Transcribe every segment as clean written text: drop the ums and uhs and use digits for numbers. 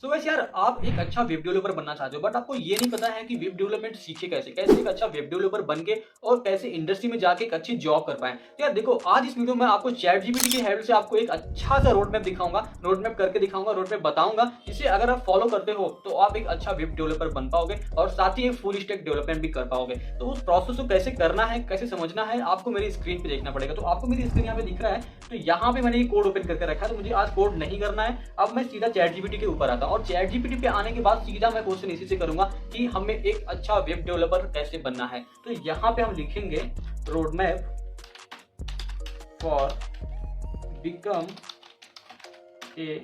सो वैसे यार आप एक अच्छा वेब डेवलपर बनना चाहते हो बट आपको ये नहीं पता है कि वेब डेवलपमेंट सीखे कैसे कैसे एक अच्छा वेब डेवलपर बन के और कैसे इंडस्ट्री में जाके एक अच्छी जॉब कर पाए। तो यार देखो आज इस वीडियो में आपको चैट जीपीटी की हेल्प से आपको एक अच्छा सा रोड मैप दिखाऊंगा, रोड मैप करके दिखाऊंगा, रोड मैप बताऊंगा जिसे अगर आप फॉलो करते हो तो आप एक अच्छा वेब डेवलपर बन पाओगे और साथ ही एक फुल स्टैक डेवलपमेंट भी कर पाओगे। तो उस प्रोसेस को कैसे करना है, कैसे समझना है, आपको मेरी स्क्रीन पे देखना पड़ेगा। तो आपको मेरी स्क्रीन यहाँ पे दिख रहा है, तो यहाँ पे मैंने ये कोड ओपन करके रखा है। तो मुझे आज कोड नहीं करना है, अब मैं सीधा चैट जीपीटी के ऊपर आता हूँ और चैट जीपीटी पे आने के बाद सीधा मैं क्वेश्चन इसी से करूंगा कि हमें एक अच्छा वेब डेवलपर कैसे बनना है। तो यहाँ पे हम लिखेंगे road map for become a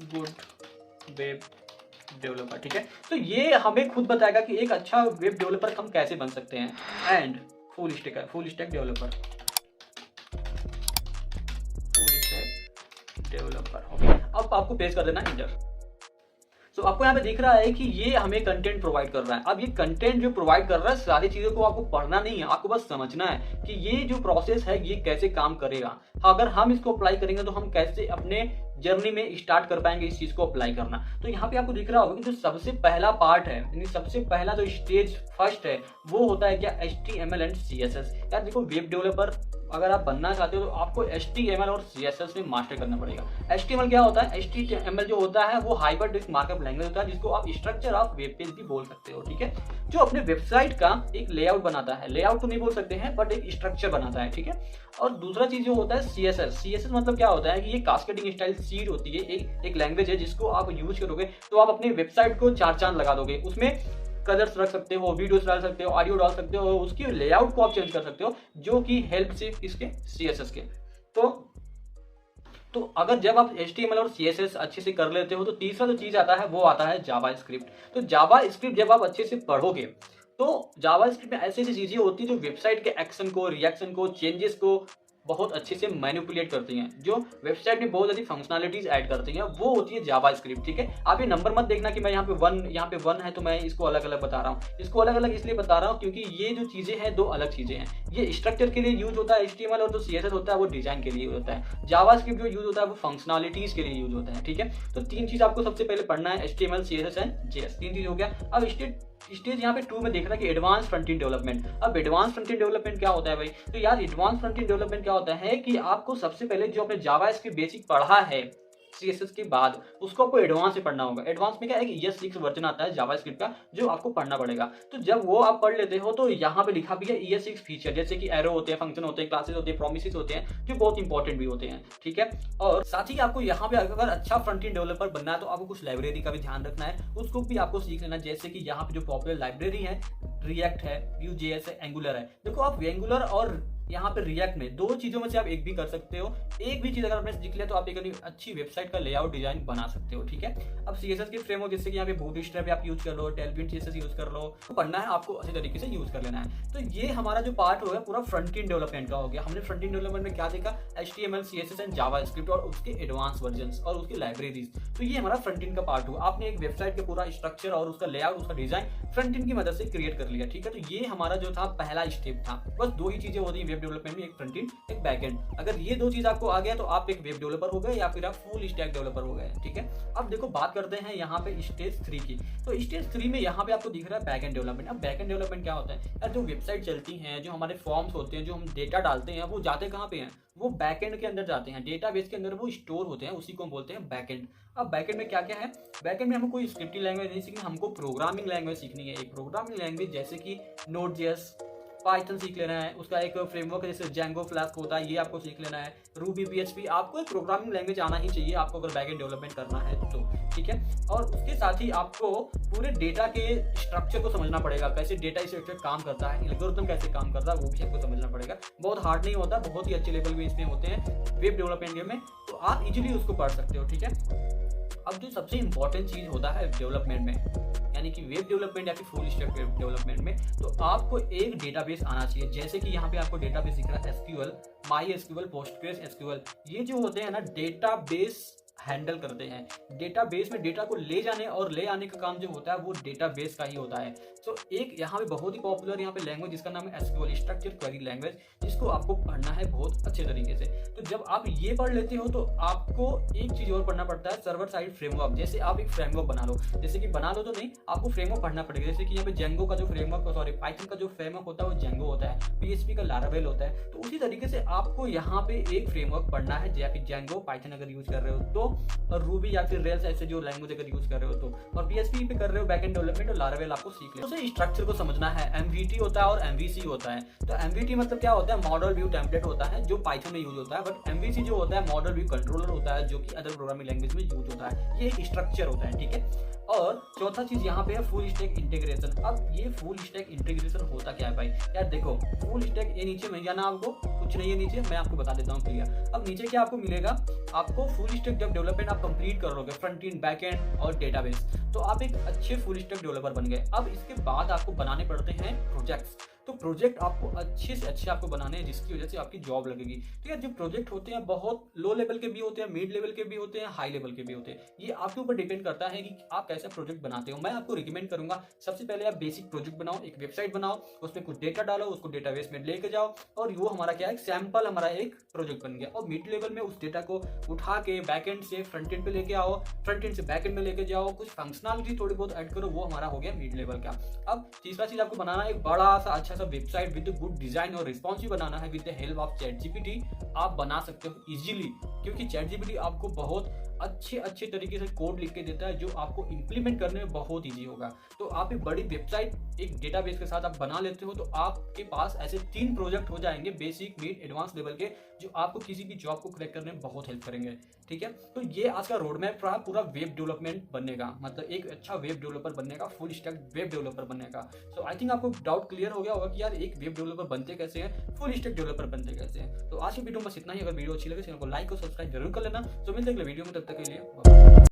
good web developer. ठीक है, तो ये हमें खुद बताएगा कि एक अच्छा वेब डेवलपर हम कैसे बन सकते हैं। And full stack developer okay. अब आपको पेस्ट कर देना इंटर। तो आपको यहाँ पे दिख रहा है कि ये हमें कंटेंट प्रोवाइड कर रहा है। अब ये कंटेंट जो प्रोवाइड कर रहा है सारी चीजों को आपको पढ़ना नहीं है, आपको बस समझना है कि ये जो प्रोसेस है ये कैसे काम करेगा। अगर हम इसको अप्लाई करेंगे तो हम कैसे अपने जर्नी में स्टार्ट कर पाएंगे इस चीज को अप्लाई करना। तो यहाँ पे आपको दिख रहा होगा कि जो सबसे पहला पार्ट है, यानी सबसे पहला जो स्टेज फर्स्ट है वो होता है क्या, HTML एंड CSS। यार देखो वेब डेवलपर अगर आप बनना चाहते हो तो आपको HTML और CSS में मास्टर करना पड़ेगा। HTML क्या होता है, HTML जो होता है वो हाइपरटेक्स्ट मार्कअप लैंग्वेज होता है जिसको आप स्ट्रक्चर ऑफ वेब पेज भी बोल सकते हो। ठीक है, जो अपने वेबसाइट का एक लेआउट बनाता है, लेआउट तो नहीं बोल सकते हैं बट एक स्ट्रक्चर बनाता है। ठीक है, और दूसरा चीज जो होता है CSS मतलब क्या होता है कि ये कास्केडिंग स्टाइल सीड होती है, एक लैंग्वेज है जिसको आप यूज करोगे तो आप अपने वेबसाइट को चार चांद लगा दोगे। उसमें कलर्स रख सकते हो, वीडियोस डाल सकते हो, ऑडियो डाल सकते हो, उसकी लेआउट को आप चेंज कर सकते हो जो कि हेल्प से इसके CSS के। तो अगर जब आप HTML और CSS अच्छे से कर लेते हो तो तीसरा जो चीज आता है वो आता है जावास्क्रिप्ट। तो जावास्क्रिप्ट जब आप अच्छे से पढ़ोगे तो जावास्क्रिप्ट में ऐसी ऐसी चीजें होती है जो वेबसाइट के एक्शन को, रिएक्शन को, चेंजेस को बहुत अच्छे से मैनिपुलेट करती हैं, जो वेबसाइट में बहुत ज्यादा फंक्शनैलिटीज ऐड करती हैं, वो होती है जावास्क्रिप्ट। ठीक है, आप ये नंबर मत देखना कि मैं यहाँ पे वन है तो मैं इसको अलग अलग बता रहा हूँ। इसको अलग अलग इसलिए बता रहा हूँ क्योंकि ये जो चीजें हैं दो अलग चीजें हैं। ये स्ट्रक्चर के लिए यूज होता है HTML और जो CSS होता है वो डिजाइन के लिए होता है। जावास्क्रिप्ट जो यूज होता है वो फंक्शनैलिटीज के लिए यूज होता है। ठीक है, तो तीन चीज आपको सबसे पहले पढ़ना है, HTML, CSS एंड JS। तीन चीज हो गया। अब स्टेज यहाँ पे 2 में देख रहा है कि एडवांस फ्रंट एंड डेवलपमेंट। अब एडवांस फ्रंट एंड डेवलपमेंट क्या होता है भाई, तो यार एडवांस फ्रंट एंड डेवलपमेंट क्या होता है कि आपको सबसे पहले जो आपने जावास्क्रिप्ट बेसिक पढ़ा है CSS के बाद उसको आपको एडवांस में पढ़ना होगा। एडवांस में क्या है कि ES6 वर्जन आता है जावास्क्रिप्ट का जो आपको पढ़ना पड़ेगा। तो जब वो आप पढ़ लेते हो तो यहाँ पे लिखा भी है ES6 फीचर, जैसे कि एरो होते हैं, फंक्शन होते हैं, क्लासेस होते हैं, प्रोमिसेस होते हैं जो बहुत इंपॉर्टेंट भी होते हैं। ठीक है, और साथ ही आपको यहाँ पे अगर अच्छा फ्रंट एंड डेवलपर बनना है तो आपको कुछ लाइब्रेरी का भी ध्यान रखना है, उसको भी आपको सीख लेना है। जैसे कि यहाँ पे जो पॉपुलर लाइब्रेरी है रिएक्ट है, Vue.js है, एंगुलर है। देखो आप एंगुलर और यहाँ पे रिएक्ट में दो चीजों में से आप एक भी कर सकते हो। एक भी चीज अगर आपने सीख लिया तो आप एक अच्छी वेबसाइट का लेआउट डिजाइन बना सकते हो। ठीक है, अब CSS के फ्रेमवर्क जैसे कि यहाँ पे बूटस्ट्रैप आप यूज कर लो, टेलविंड CSS यूज कर लो, तो पढ़ना है आपको अच्छे तरीके से यूज कर लेना है। तो ये हमारा जो पार्ट हो गया पूरा फ्रंट एंड डेवलपमेंट का हो गया। हमने फ्रंट एंड डेवलपमेंट में क्या देखा, HTML, CSS एंड जावास्क्रिप्ट और उसके एडवांस वर्जन्स और उसकी लाइब्रेरीज। तो ये हमारा फ्रंट एंड का पार्ट हुआ। आपने एक वेबसाइट का पूरा स्ट्रक्चर और उसका लेआउट, उसका डिजाइन फ्रंट एंड की मदद से क्रिएट कर लिया। ठीक है, तो ये हमारा जो था पहला स्टेप था। बस दो ही चीजें होती है वेब डेवलपमेंट में, एक फ्रंट एंड एक बैक एंड। अगर ये दो चीज आपको आ गया तो आप एक वेब डेवलपर हो गए या फिर आप फुल स्टैक डेवलपर हो गए। ठीक है, अब देखो बात करते हैं यहाँ पे स्टेज 3 की। तो स्टेज 3 में यहाँ पे आपको दिख रहा है बैक एंड डेवलपमेंट। अब बैक एंड डेवलपमेंट क्या होता है यार, जो वेबसाइट चलती हैं, जो हमारे फॉर्म्स होते हैं, जो हम डेटा डालते हैं वो जाते कहाँ पे हैं, वो बैकएंड के अंदर जाते हैं, डेटाबेस के अंदर वो स्टोर होते हैं, उसी को हम बोलते हैं बैकएंड। अब बैकएंड में क्या क्या है, बैकएंड में हमको कोई स्क्रिप्टिंग लैंग्वेज नहीं सीखनी, हमको प्रोग्रामिंग लैंग्वेज सीखनी है। एक प्रोग्रामिंग लैंग्वेज जैसे कि Node.js, पाइथन सीख लेना है, उसका एक फ्रेमवर्क जैसे Django फ्लास्क होता है ये आपको सीख लेना है, रूबी, PHP। आपको एक प्रोग्रामिंग लैंग्वेज आना ही चाहिए आपको अगर बैकएंड डेवलपमेंट करना है तो। ठीक है, और उसके साथ ही आपको पूरे डेटा के स्ट्रक्चर को समझना पड़ेगा, कैसे डेटा स्ट्रक्चर काम करता है, एल्गोरिथम कैसे काम करता है वो भी आपको समझना पड़ेगा। बहुत हार्ड नहीं होता, बहुत ही अच्छे लेवल में इसमें होते हैं वेब डेवलपमेंट में, तो आप इजीली उसको पढ़ सकते हो। ठीक है, अब जो सबसे इंपॉर्टेंट चीज होता है डेवलपमेंट में, यानी कि वेब डेवलपमेंट या फिर फुल स्टैक वेब डेवलपमेंट में, तो आपको एक डेटाबेस आना चाहिए। जैसे कि यहाँ पे आपको डेटाबेस दिख रहा है SQL, MySQL, PostgreSQL। ये जो होते हैं ना डेटाबेस हैंडल करते हैं। डेटाबेस में डेटा को ले जाने और ले आने का काम जो होता है वो डेटाबेस का ही होता है। तो एक यहाँ पे बहुत ही पॉपुलर यहाँ पे लैंग्वेज जिसका नाम है एसक्यूएल, स्ट्रक्चर क्वेरी लैंग्वेज, जिसको आपको पढ़ना है बहुत अच्छे तरीके से। तो जब आप ये पढ़ लेते हो तो आपको एक चीज और पढ़ना पड़ता है, सर्वर साइड फ्रेमवर्क। जैसे आप एक फ्रेमवर्क बना लो, जैसे कि बना लो तो नहीं, आपको फ्रेमवर्क पढ़ना पड़ेगा। जैसे कि यहाँ पे जेंगो का जो फ्रेमवर्क, सॉरी पाइथन का जो फ्रेमवर्क होता है वो जेंगो होता है, पीएचपी का लारावेल होता है। तो उसी तरीके से आपको यहाँ पे एक फ्रेमवर्क पढ़ना है, या फिर जेंगो पाइथन अगर यूज कर रहे हो तो, और रूबी या फिर रेल्स ऐसे जो लैंग्वेज अगर यूज कर रहे हो तो, और पीएचपी पे कर रहे हो बैकएंड डेवलपमेंट, और लारावेल आपको सीख ले। तो स्ट्रक्चर को समझना है। एमवीटी होता है और एमवीसी होता है। तो एमवीटी मतलब क्या होता है, मॉडल व्यू टेम्पलेट होता है जो पाइथन में यूज होता है, बट एमवीसी जो होता है मॉडल व्यू कंट्रोलर होता है जो कि अदर प्रोग्रामिंग लैंग्वेज में यूज होता है। ये एक स्ट्रक्चर होता है, ठीक है। और चौथा चीज यहाँ पे है फुल स्टैक इंटीग्रेशन। अब ये फुल स्टैक इंटीग्रेशन होता क्या है भाई, यार देखो फुल स्टैक, ये नीचे मिल जाना आपको, कुछ नहीं है नीचे, मैं आपको बता देता हूँ क्लियर। अब नीचे क्या आपको मिलेगा, आपको फुल स्टैक जब डेवलपमेंट आप कंप्लीट कर लोगे, फ्रंट एंड बैक एंड और डेटाबेस, तो आप एक अच्छे फुल स्टैक डेवलपर बन गए। अब इसके बाद आपको बनाने पड़ते हैं प्रोजेक्ट्स। तो प्रोजेक्ट आपको अच्छे से अच्छे आपको बनाने हैं जिसकी वजह से आपकी जॉब लगेगी। ठीक है, जो प्रोजेक्ट होते हैं बहुत लो लेवल के भी होते हैं, मिड लेवल के भी होते हैं, हाई लेवल के भी होते हैं। ये आपके ऊपर डिपेंड करता है कि आप कैसा प्रोजेक्ट बनाते हो। मैं आपको रिकमेंड करूंगा सबसे पहले आप बेसिक प्रोजेक्ट बनाओ, एक वेबसाइट बनाओ, उसमें कुछ डेटा डालो, उसको डेटाबेस में लेके जाओ, और वो हमारा क्या है, सैंपल हमारा एक प्रोजेक्ट बन गया। और मिड लेवल में उस डेटा को उठा के बैकएंड से फ्रंट एंड पे लेके आओ, फ्रंट एंड से बैकएंड में लेके जाओ, कुछ फंक्शनलिटी थोड़ी बहुत ऐड करो, वो हमारा हो गया मिड लेवल का। अब तीसरा चीज आपको बनाना है एक बड़ा सा अच्छा सा वेबसाइट विद गुड डिजाइन और रिस्पॉन्सिव बनाना है with the help of ChatGPT. आप बना सकते हो इजीली, क्योंकि चैटजीपीटी आपको बहुत अच्छे तरीके से कोड लिख के देता है जो आपको इंप्लीमेंट करने में बहुत इजी होगा। तो आप एक बड़ी वेबसाइट एक डेटाबेस के साथ आप बना लेते हो तो आपके पास ऐसे 3 प्रोजेक्ट हो जाएंगे, बेसिक, मिड, एडवांस लेवल के, जो आपको किसी भी जॉब को क्रैक करने में बहुत हेल्प करेंगे। ठीक है, तो ये आज का रोड मैप रहा पूरा वेब डेवलपमेंट बनने का, मतलब एक अच्छा वेब डेवलपर बनने का, फुल स्टैक वेब डेवलपर बनने का। सो आई थिंक आपको डाउट क्लियर हो गया होगा कि यार एक वेब डेवलपर बनते कैसे हैं, फुल स्टैक डेवलपर बनते कैसे हैं। तो आज की वीडियो में बस इतना ही। अगर वीडियो अच्छी लगे चैनल को लाइक और सब्सक्राइब जरूर कर लेना। तो मिलते हैं अगले वीडियो में, तब तक के लिए।